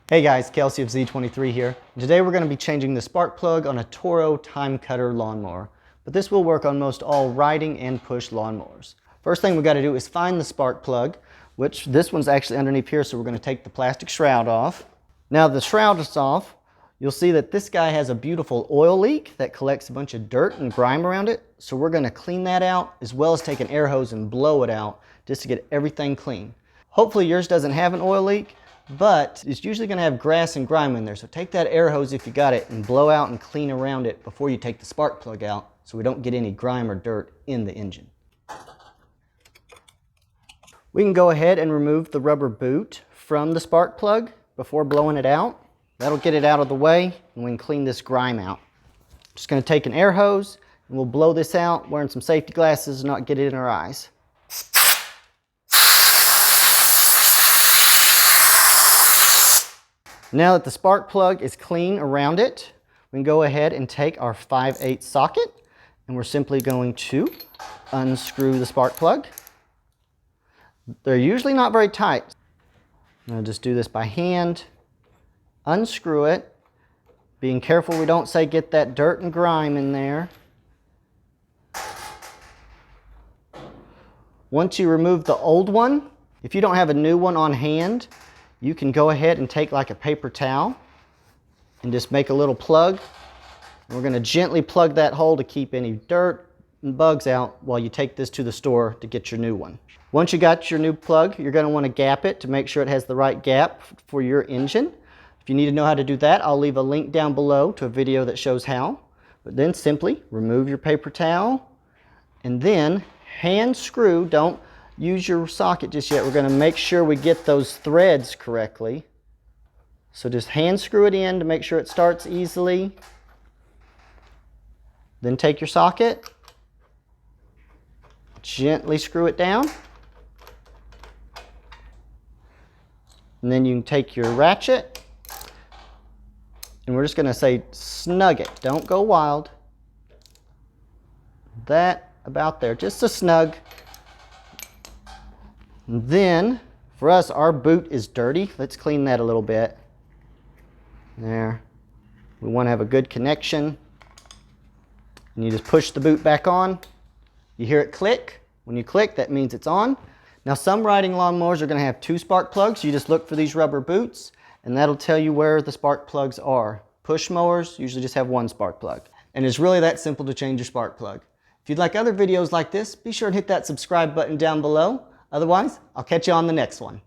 Hey guys, Kelsey of Z23 here. Today we're going to be changing the spark plug on a Toro time cutter lawnmower. But this will work on most all riding and push lawnmowers. First thing we got to do is find the spark plug, which this one's actually underneath here, so we're going to take the plastic shroud off. Now the shroud is off, you'll see that this guy has a beautiful oil leak that collects a bunch of dirt and grime around it. So we're going to clean that out, as well as take an air hose and blow it out just to get everything clean. Hopefully yours doesn't have an oil leak, but it's usually going to have grass and grime in there. So take that air hose if you got it and blow out and clean around it before you take the spark plug out, so we don't get any grime or dirt in the engine. We can go ahead and remove the rubber boot from the spark plug before blowing it out. That'll get it out of the way, and we can clean this grime out. Just going to take an air hose and we'll blow this out wearing some safety glasses and not get it in our eyes. Now that the spark plug is clean around it, we can go ahead and take our 5/8 socket, and we're simply going to unscrew the spark plug. They're usually not very tight. I'll just do this by hand, unscrew it, being careful we don't get that dirt and grime in there. Once you remove the old one, if you don't have a new one on hand, you can go ahead and take like a paper towel and just make a little plug. We're going to gently plug that hole to keep any dirt and bugs out while you take this to the store to get your new one. Once you got your new plug, you're going to want to gap it to make sure it has the right gap for your engine. If you need to know how to do that, I'll leave a link down below to a video that shows how. But then simply remove your paper towel and then hand screw. Don't use your socket just yet. We're going to make sure we get those threads correctly. So just hand screw it in to make sure it starts easily. Then take your socket, gently screw it down. And then you can take your ratchet, and we're just going to say snug it. Don't go wild. That about there, just a snug. And then, for us, our boot is dirty. Let's clean that a little bit. There. We want to have a good connection. And you just push the boot back on. You hear it click. When you click, that means it's on. Now, some riding lawnmowers are going to have 2 spark plugs. You just look for these rubber boots, and that'll tell you where the spark plugs are. Push mowers usually just have 1 spark plug. And it's really that simple to change your spark plug. If you'd like other videos like this, be sure and hit that subscribe button down below. Otherwise, I'll catch you on the next one.